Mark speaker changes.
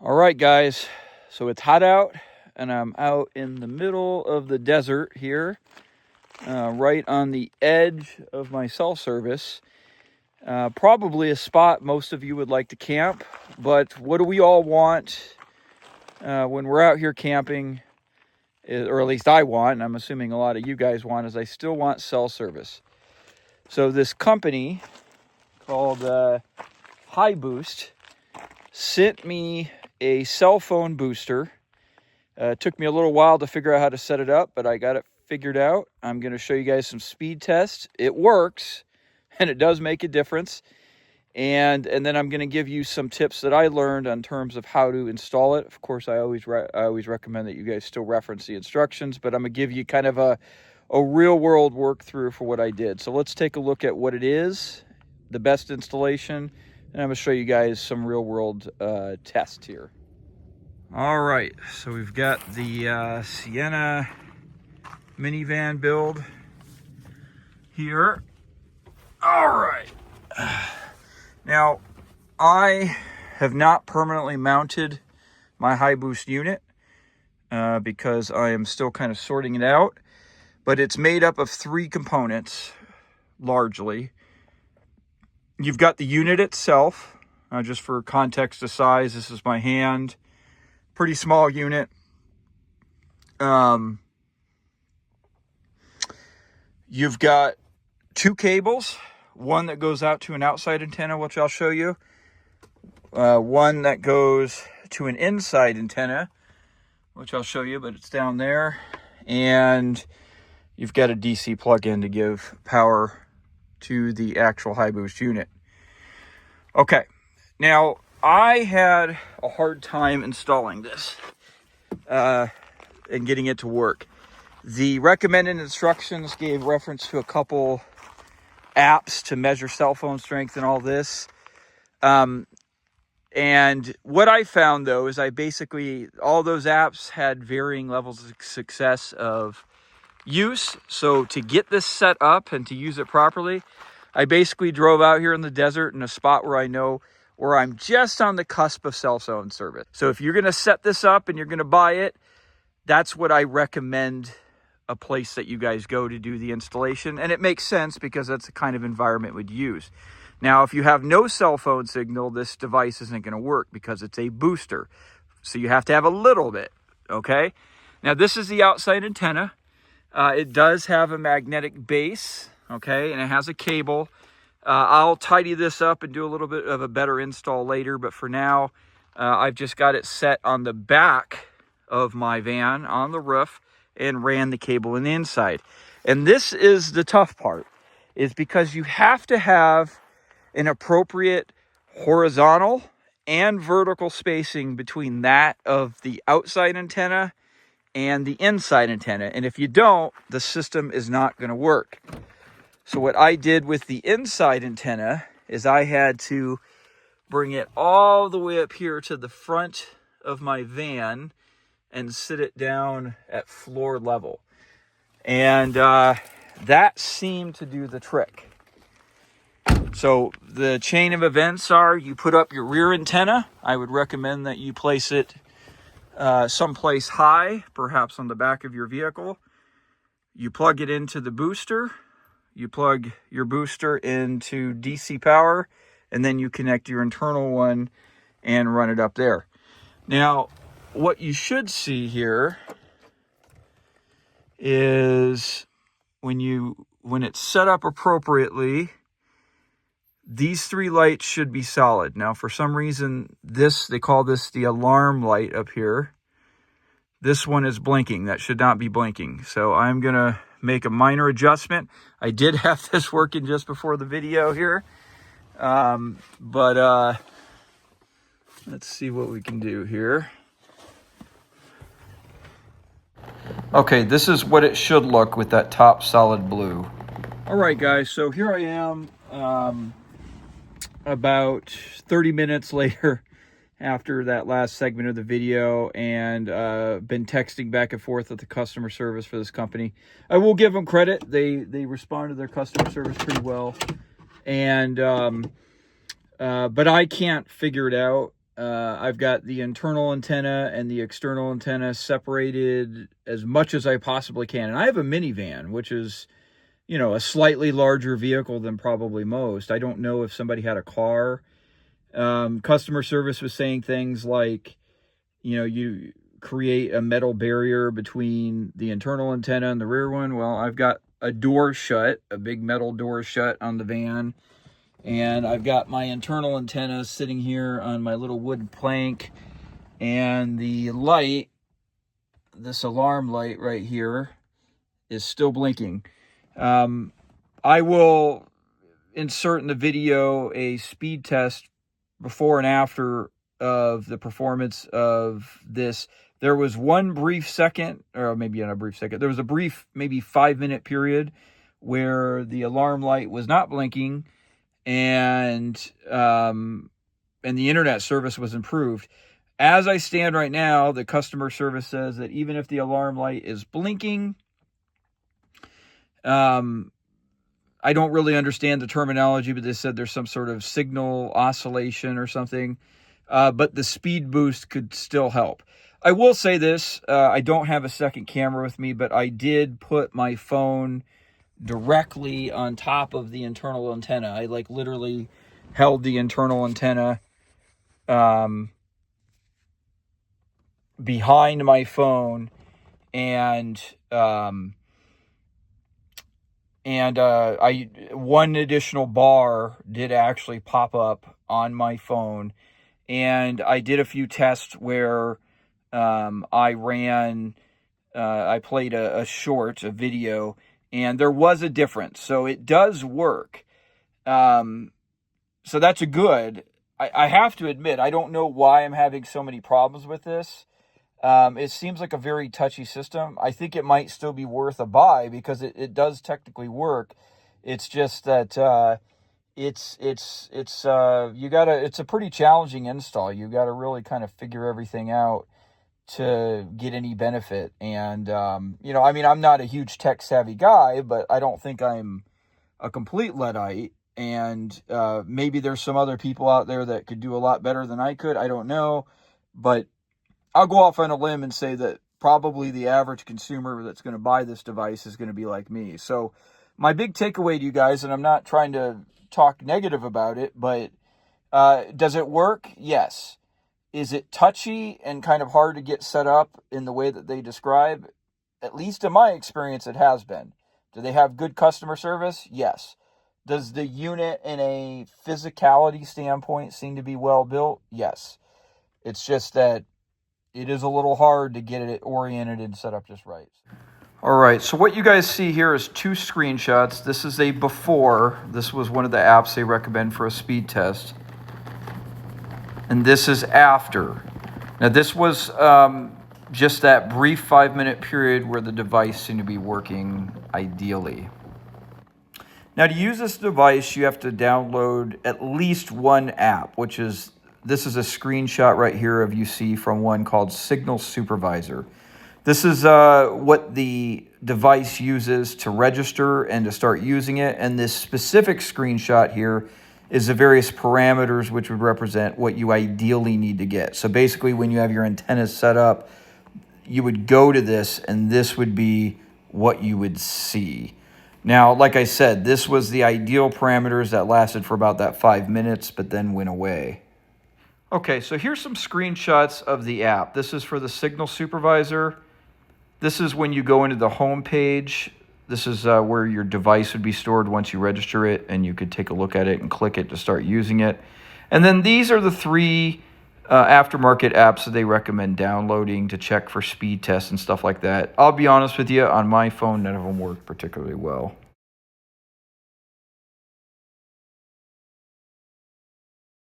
Speaker 1: All right, guys, so it's hot out and I'm out in the middle of the desert here, right on the edge of my cell service. Probably a spot most of you would like to camp, but what do we all want when we're out here camping, or at least I want, and I'm assuming a lot of you guys want, is I still want cell service. So this company called HiBoost sent me a cell phone booster. It took me a little while to figure out how to set it up, but I got it figured out. I'm going to show you guys some speed tests. It works, and it does make a difference. And then I'm going to give you some tips that I learned in terms of how to install it. Of course, I always recommend that you guys still reference the instructions, but I'm going to give you kind of a real-world work through for what I did. So let's take a look at what it is, the best installation, and I'm going to show you guys some real-world tests here. All right, so we've got the Sienna minivan build here. All right. Now, I have not permanently mounted my HiBoost unit because I am still kind of sorting it out, but it's made up of 3 components, largely. You've got the unit itself, just for context of size, this is my hand. Pretty small unit. You've got 2 cables, one that goes out to an outside antenna, which I'll show you, one that goes to an inside antenna, which I'll show you, but it's down there, and you've got a DC plug-in to give power to the actual HiBoost unit. Okay, now I had a hard time installing this and getting it to work. The recommended instructions gave reference to a couple apps to measure cell phone strength and all this. And what I found, though, is all those apps had varying levels of success of use. So to get this set up and to use it properly, I basically drove out here in the desert in a spot where I know where I'm just on the cusp of cell phone service. So if you're going to set this up and you're going to buy it, that's what I recommend, a place that you guys go to do the installation. And it makes sense because that's the kind of environment we'd use. Now, if you have no cell phone signal, this device isn't going to work because it's a booster. So you have to have a little bit, okay? Now, this is the outside antenna. It does have a magnetic base, okay, and it has a cable. I'll tidy this up and do a little bit of a better install later, but for now, I've just got it set on the back of my van on the roof and ran the cable in the inside. And this is the tough part, is because you have to have an appropriate horizontal and vertical spacing between that of the outside antenna and the inside antenna. And if you don't, the system is not going to work. So what I did with the inside antenna is I had to bring it all the way up here to the front of my van and sit it down at floor level. And that seemed to do the trick. So the chain of events are, you put up your rear antenna. I would recommend that you place it someplace high, perhaps on the back of your vehicle. You plug it into the booster. You plug your booster into DC power, and then you connect your internal one and run it up there. Now, what you should see here is when it's set up appropriately, these 3 lights should be solid. Now, for some reason, they call this the alarm light up here. This one is blinking. That should not be blinking. So I'm going to make a minor adjustment. I did have this working just before the video here. But let's see what we can do here. Okay, this is what it should look with that top solid blue. All right, guys, so here I am about 30 minutes later after that last segment of the video, and been texting back and forth with the customer service for this company. I will give them credit. They responded to their customer service pretty well. And but I can't figure it out. I've got the internal antenna and the external antenna separated as much as I possibly can. And I have a minivan, which is, you know, a slightly larger vehicle than probably most. I don't know if somebody had a car. Customer service was saying things like, you know, you create a metal barrier between the internal antenna and the rear one. Well, I've got a door shut, a big metal door shut on the van. And I've got my internal antenna sitting here on my little wood plank. And the light, this alarm light right here, is still blinking. I will insert in the video a speed test before and after of the performance of this. There was one brief second, or maybe not a brief second, there was a brief, maybe 5-minute period where the alarm light was not blinking, and the internet service was improved. As I stand right now, the customer service says that even if the alarm light is blinking, I don't really understand the terminology, but they said there's some sort of signal oscillation or something. But the speed boost could still help. I will say this, I don't have a second camera with me, but I did put my phone directly on top of the internal antenna. I like literally held the internal antenna behind my phone, and one additional bar did actually pop up on my phone. And I did a few tests where I played a video, and there was a difference. So it does work. So that's a good. I have to admit, I don't know why I'm having so many problems with this. It seems like a very touchy system. I think it might still be worth a buy because it does technically work. It's just that it's a pretty challenging install. You gotta really kind of figure everything out to get any benefit. And you know, I mean, I'm not a huge tech savvy guy, but I don't think I'm a complete Luddite. And maybe there's some other people out there that could do a lot better than I could. I don't know, but I'll go off on a limb and say that probably the average consumer that's going to buy this device is going to be like me. So my big takeaway to you guys, and I'm not trying to talk negative about it, but does it work? Yes. Is it touchy and kind of hard to get set up in the way that they describe? At least in my experience, it has been. Do they have good customer service? Yes. Does the unit in a physicality standpoint seem to be well built? Yes. It's just that it is a little hard to get it oriented and set up just right. All right, so what you guys see here is 2 screenshots. This is a before. This was one of the apps they recommend for a speed test. And this is after. Now this was just that brief 5-minute period where the device seemed to be working ideally. Now to use this device, you have to download at least one app, which is, this is a screenshot right here of you see from one called Signal Supervisor. This is what the device uses to register and to start using it. And this specific screenshot here is the various parameters which would represent what you ideally need to get. So basically when you have your antennas set up, you would go to this and this would be what you would see. Now, like I said, this was the ideal parameters that lasted for about that 5 minutes, but then went away. Okay, so here's some screenshots of the app. This is for the Signal Supervisor. This is when you go into the home page. This is where your device would be stored once you register it, and you could take a look at it and click it to start using it. And then these are the 3 aftermarket apps that they recommend downloading to check for speed tests and stuff like that. I'll be honest with you, on my phone, none of them work particularly well.